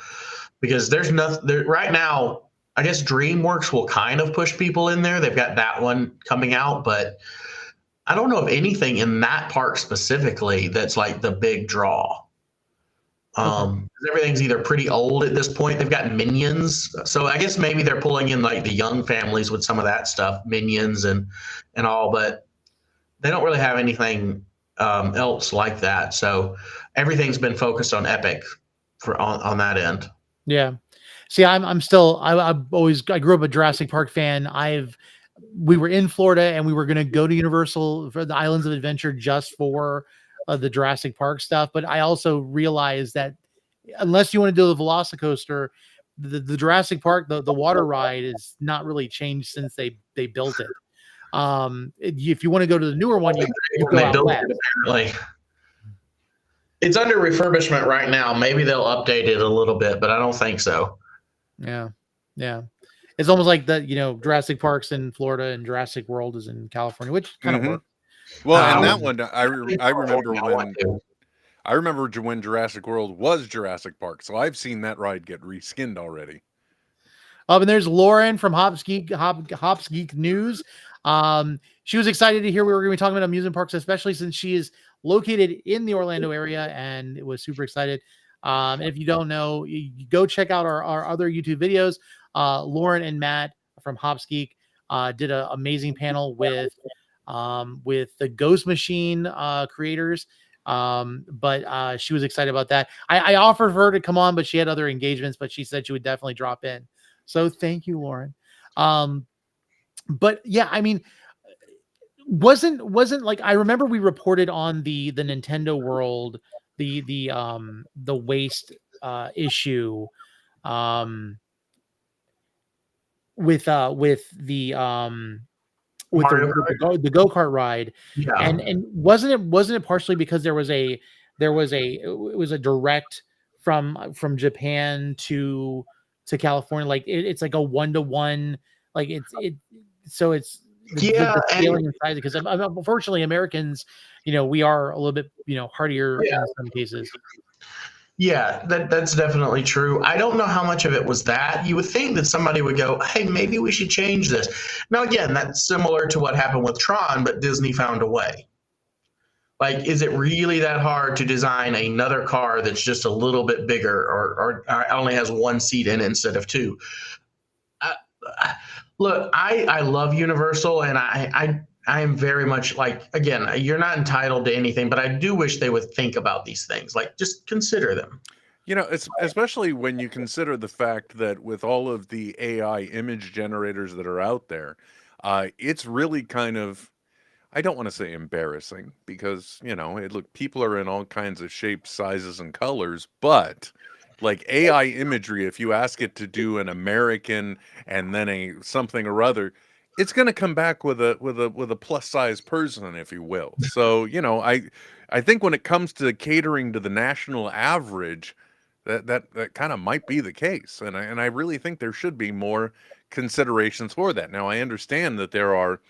because there's nothing there right now. I guess DreamWorks will kind of push people in there. They've got that one coming out, but I don't know of anything in that park specifically that's like the big draw. 'Cause everything's either pretty old at this point. They've got Minions, so I guess maybe they're pulling in like the young families with some of that stuff, Minions and all, but they don't really have anything else like that. So everything's been focused on Epic on that end. Yeah. See, I'm still, I grew up a Jurassic Park fan. We were in Florida and we were going to go to Universal for the Islands of Adventure just for the Jurassic Park stuff. But I also realized that unless you want to do the Velocicoaster, the Jurassic Park, the water ride is not really changed since they built it. If you want to go to the newer one, you go out west. Apparently. It's under refurbishment right now. Maybe they'll update it a little bit, but I don't think so. Yeah. Yeah. It's almost like Jurassic Park's in Florida and Jurassic World is in California, which kind of works. Well, and that one, I remember when Jurassic World was Jurassic Park. So I've seen that ride get reskinned already. And there's Lauren from Hops Geek News. She was excited to hear we were going to be talking about amusement parks, especially since she is located in the Orlando area, and it was super excited. And if you don't know, you go check out our other YouTube videos. Lauren and Matt from Hops Geek did an amazing panel with the Ghost Machine creators. But she was excited about that. I offered her to come on, but she had other engagements, but she said she would definitely drop in. So thank you, Lauren. But yeah, I mean, wasn't like, I remember we reported on the Nintendo World, the waste issue with the go-kart ride. Yeah. And wasn't it partially because it was a direct from Japan to California, like it's like a 1-to-1, like so it's the scaling and size, because unfortunately Americans, we are a little bit hardier in some cases. Yeah, that's definitely true. I don't know how much of it was that. You would think that somebody would go, hey, maybe we should change this. Now, again, that's similar to what happened with Tron, but Disney found a way. Like, is it really that hard to design another car that's just a little bit bigger or only has one seat in it instead of two? Look, I love Universal, and I am very much like, again, you're not entitled to anything, but I do wish they would think about these things. Like, just consider them. It's especially when you consider the fact that with all of the AI image generators that are out there, it's really kind of, I don't want to say embarrassing, because, look, people are in all kinds of shapes, sizes, and colors, but like AI imagery, if you ask it to do an American and then a something or other, it's going to come back with a plus size person, if you will. So, I think when it comes to catering to the national average, that kind of might be the case. And I really think there should be more considerations for that. Now, I understand that there are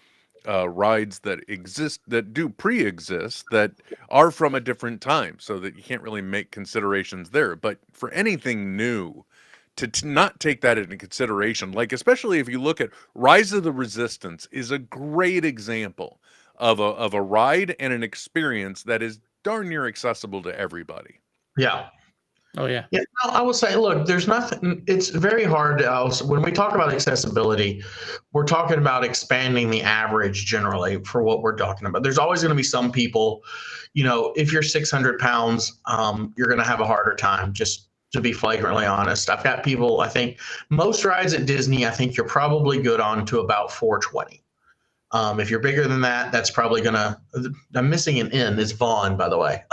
rides that exist, that do pre-exist, that are from a different time, so that you can't really make considerations there. But for anything new, to not take that into consideration, like especially if you look at Rise of the Resistance, is a great example of a ride and an experience that is darn near accessible to everybody. Yeah. Oh yeah. Yeah. No, I will say, look, there's nothing. It's very hard to when we talk about accessibility, we're talking about expanding the average generally for what we're talking about. There's always going to be some people, if you're 600 pounds, you're going to have a harder time, just to be flagrantly honest. I've got people, I think most rides at Disney, I think you're probably good on to about 420. If you're bigger than that, that's probably gonna. I'm missing an N. It's Vaughn, by the way.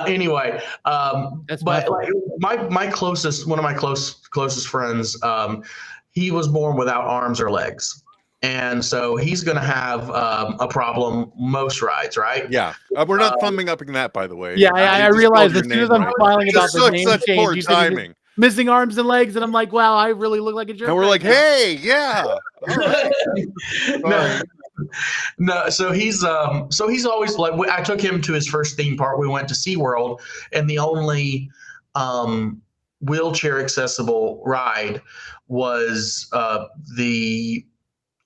Anyway, but like my closest, one of my closest friends, he was born without arms or legs, and so he's going to have a problem most rides, right? Yeah, we're not thumbing up in that, by the way. Yeah, I realized as soon as I'm smiling about the name such change, poor timing. missing arms and legs, and I'm like, wow, I really look like a jerk. And we're right like, now. hey, yeah. All right. no, no. So he's always like, I took him to his first theme park. We went to SeaWorld, and the only wheelchair accessible ride was the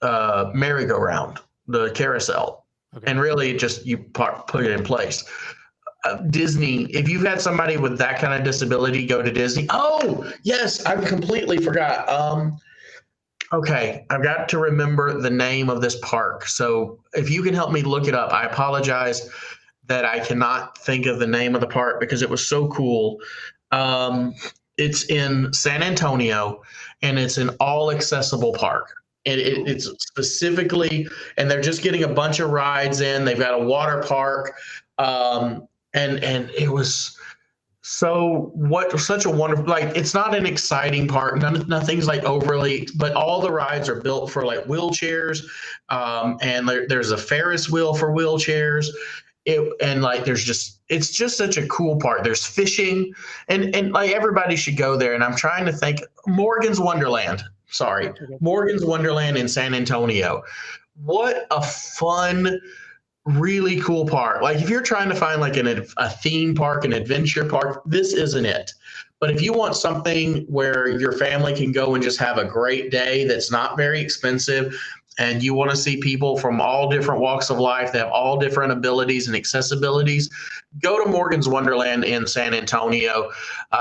merry-go-round, the carousel. Okay. And really just you put it in place. Disney, if you've had somebody with that kind of disability go to Disney, oh yes, I completely forgot. Okay, I've got to remember the name of this park. So if you can help me look it up, I apologize that I cannot think of the name of the park because it was so cool. It's in San Antonio, and it's an all accessible park. It's specifically, and they're just getting a bunch of rides in. They've got a water park, and it was such a wonderful, like, it's not an exciting park. Nothing's like overly, but all the rides are built for like wheelchairs, and there's a Ferris wheel for wheelchairs. It's just such a cool park. There's fishing, and like everybody should go there. And I'm trying to think, Morgan's Wonderland in San Antonio. What a fun, really cool park. Like if you're trying to find like a theme park, an adventure park, this isn't it. But if you want something where your family can go and just have a great day that's not very expensive, and you want to see people from all different walks of life that have all different abilities and accessibilities, go to Morgan's Wonderland in San Antonio.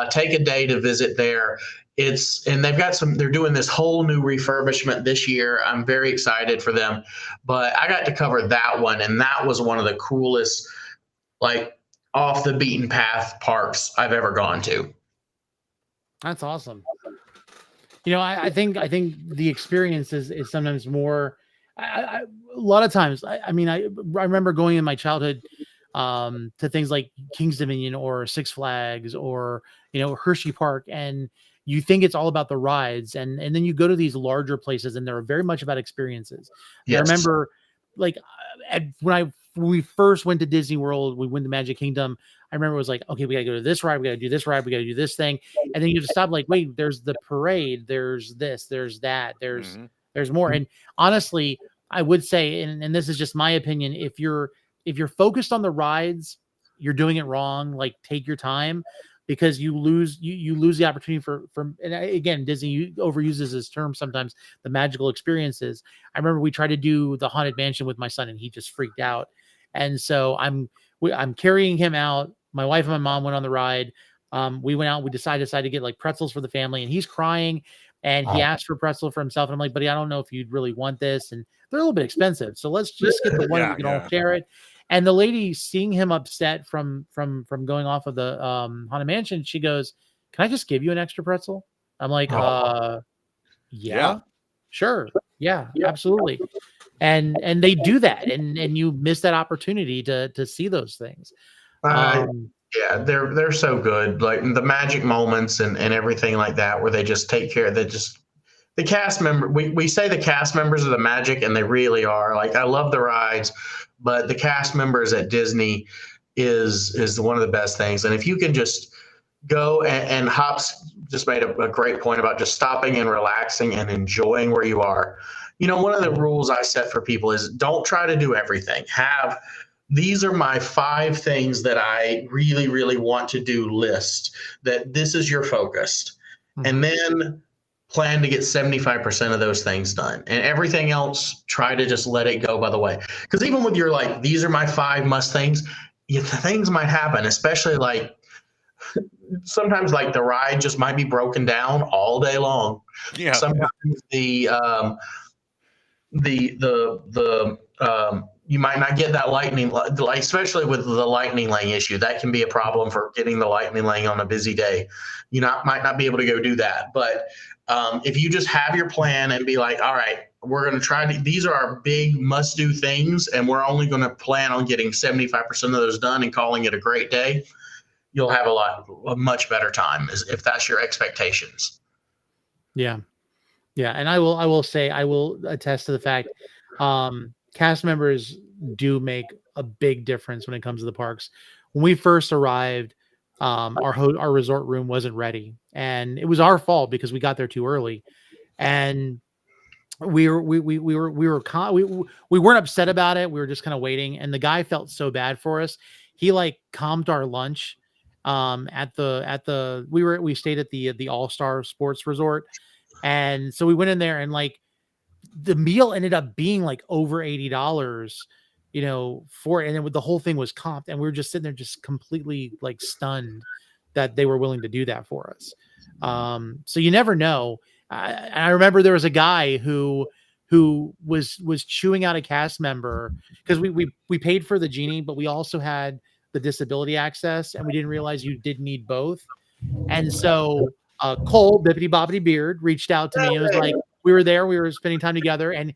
Take a day to visit there. And they're doing this whole new refurbishment this year. I'm very excited for them, but I got to cover that one. And that was one of the coolest, like, off the beaten path parks I've ever gone to. That's awesome. I think the experience is sometimes more. A lot of times, I remember going in my childhood to things like King's Dominion or Six Flags or Hershey Park, and you think it's all about the rides, and then you go to these larger places, and they're very much about experiences. Yes. I remember, like, when we first went to Disney World, we went to Magic Kingdom. I remember it was like, okay, we got to go to this ride, we got to do this ride, we got to do this thing, and then you have to stop. Like, wait, there's the parade, there's this, there's that, there's more. And honestly, I would say, and this is just my opinion, if you're focused on the rides, you're doing it wrong. Like, take your time, because you lose the opportunity for and again, Disney overuses this term sometimes, the magical experiences. I remember we tried to do the Haunted Mansion with my son, and he just freaked out. And so I'm carrying him out. My wife and my mom went on the ride. We went out. We decided to get like pretzels for the family, and he's crying, and he asked for pretzel for himself. And I'm like, buddy, I don't know if you'd really want this, and they're a little bit expensive, so let's just get the one we can all share it. And the lady, seeing him upset from going off of the Haunted Mansion, she goes, "Can I just give you an extra pretzel?" I'm like, yeah, sure, yeah, absolutely. And they do that, and you miss that opportunity to see those things. Yeah, they're so good, like the magic moments and everything like that, where they just take care of the cast member. We say the cast members are the magic, and they really are. Like, I love the rides, but the cast members at Disney is one of the best things. And if you can just go, and Hops just made a great point about just stopping and relaxing and enjoying where you are. One of the rules I set for people is don't try to do everything. These are my 5 things that I really, really want to do list, that this is your focus. And then plan to get 75% of those things done, and everything else, try to just let it go by the way. Because even with your, like, these are my 5 must things, things might happen, especially like sometimes, like, the ride just might be broken down all day long. Yeah. Sometimes you might not get that lightning, like, especially with the lightning lane issue. That can be a problem for getting the lightning lane on a busy day. Might not be able to go do that. But if you just have your plan and be like, all right, we're going to try these are our big must do things, and we're only going to plan on getting 75% of those done and calling it a great day, you'll have a much better time, if that's your expectations. Yeah. And I will say, I will attest to the fact, cast members do make a big difference when it comes to the parks. When we first arrived, our resort room wasn't ready, and it was our fault because we got there too early. And we weren't upset about it. We were just kind of waiting, and the guy felt so bad for us. He like comped our lunch we stayed at the All-Star Sports Resort, and so we went in there, and like the meal ended up being like over $80, for it. And then the whole thing was comped, and we were just sitting there just completely like stunned that they were willing to do that for us. So you never know. I remember there was a guy who was chewing out a cast member because we paid for the genie, but we also had the disability access, and we didn't realize you did need both. And so Cole Bippity Boppity Beard reached out to me and was like, we were spending time together, and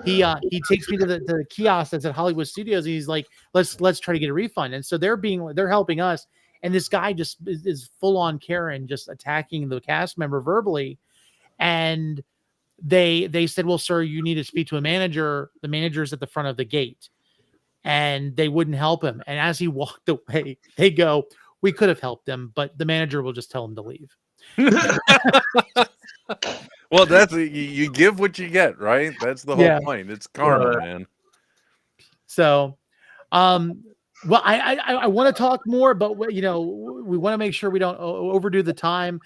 he takes me to the kiosk that's at Hollywood Studios, and he's like, let's try to get a refund. And so they're helping us, and this guy just is full on Karen, just attacking the cast member verbally. And they said, well, sir, you need to speak to a manager. The manager's at the front of the gate. And they wouldn't help him. And as he walked away, they go, we could have helped him, but the manager will just tell him to leave. Well, that's you give what you get, right? That's the whole point. It's karma, man. So, well, I want to talk more, but we want to make sure we don't overdo the time.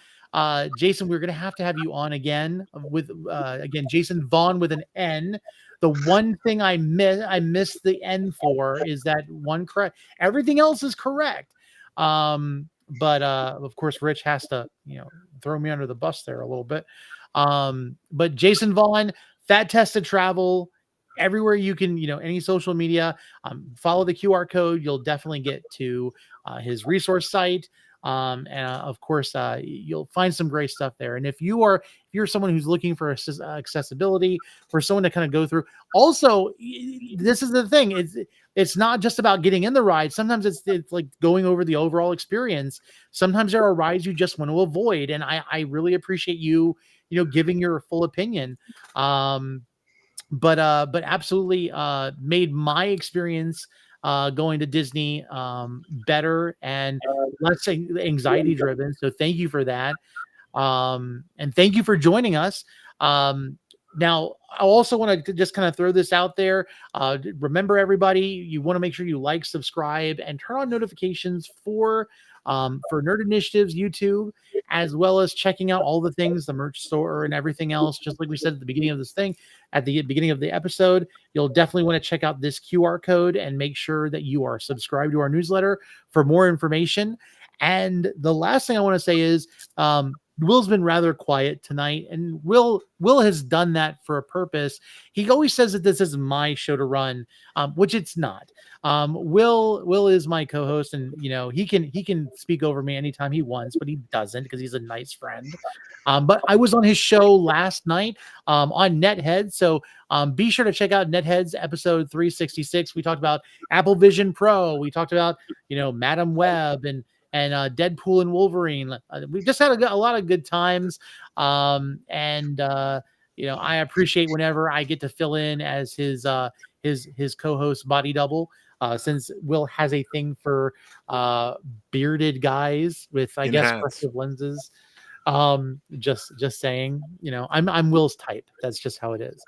Jason, we're going to have you on again with again, Jason Vaughn with an N. The one thing I missed the N for is that one correct. Everything else is correct. But of course, Rich has to, throw me under the bus there a little bit. But Jason Vaughn, Fat Tested Travel, everywhere you can, any social media, follow the QR code. You'll definitely get to his resource site. And of course, you'll find some great stuff there. And if you're someone who's looking for accessibility, for someone to kind of go through, also, this is the thing. It's not just about getting in the ride. Sometimes it's like going over the overall experience. Sometimes there are rides you just want to avoid. And I really appreciate you giving your full opinion. But absolutely made my experience going to Disney better and less anxiety driven. So thank you for that. And thank you for joining us. Now, I also want to just kind of throw this out there. Remember, everybody, you want to make sure you like, subscribe, and turn on notifications for Nerd Initiatives YouTube, as well as checking out all the things, the merch store and everything else. Just like we said at the beginning of this thing, at the beginning of the episode, you'll definitely want to check out this QR code and make sure that you are subscribed to our newsletter for more information. And the last thing I want to say is, Will's been rather quiet tonight, and Will has done that for a purpose. He always says that this is my show to run, which it's not. Will is my co-host, and he can speak over me anytime he wants, but he doesn't because he's a nice friend. But I was on his show last night on Netheads, so be sure to check out Netheads episode 366. We talked about Apple Vision Pro. We talked about Madam Web and Deadpool and Wolverine. We just had a lot of good times. I appreciate whenever I get to fill in as his co-host body double, since Will has a thing for bearded guys with, I guess, corrective lenses. Just saying, I'm Will's type. That's just how it is.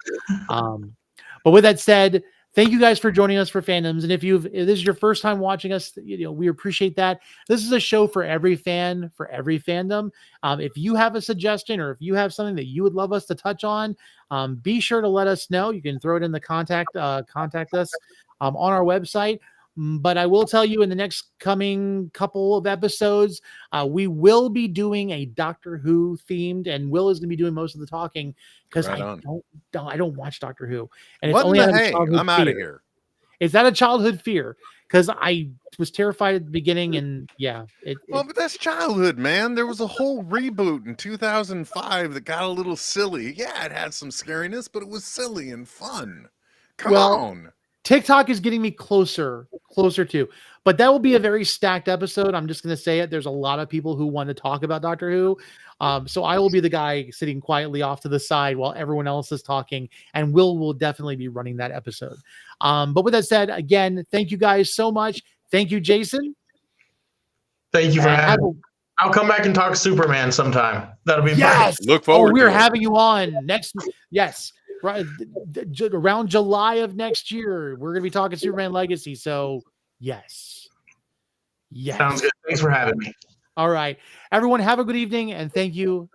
But with that said, thank you guys for joining us for Fandoms. And if this is your first time watching us, we appreciate that. This is a show for every fan, for every fandom. If you have a suggestion, or if you have something that you would love us to touch on, be sure to let us know. You can throw it in the contact us on our website. But I will tell you, in the next coming couple of episodes, we will be doing a Doctor Who themed, and Will is going to be doing most of the talking because I don't watch Doctor Who, and it's only out of childhood I'm out of here. Is that a childhood fear? Because I was terrified at the beginning, and but that's childhood, man. There was a whole reboot in 2005 that got a little silly. Yeah, it had some scariness, but it was silly and fun. Come on. TikTok is getting me closer to, but that will be a very stacked episode. I'm just going to say it. There's a lot of people who want to talk about Doctor Who. So I will be the guy sitting quietly off to the side while everyone else is talking, and will definitely be running that episode. But with that said, again, thank you guys so much. Thank you, Jason. Thank you for And having me. I'll come back and talk Superman sometime. That'll be yes. fun. Look forward we're to it. having you on next. Yes. Right. Around July of next year, we're going to be talking Superman Legacy. So yes. Yes. Sounds good. Thanks for having me. All right. Everyone have a good evening and thank you.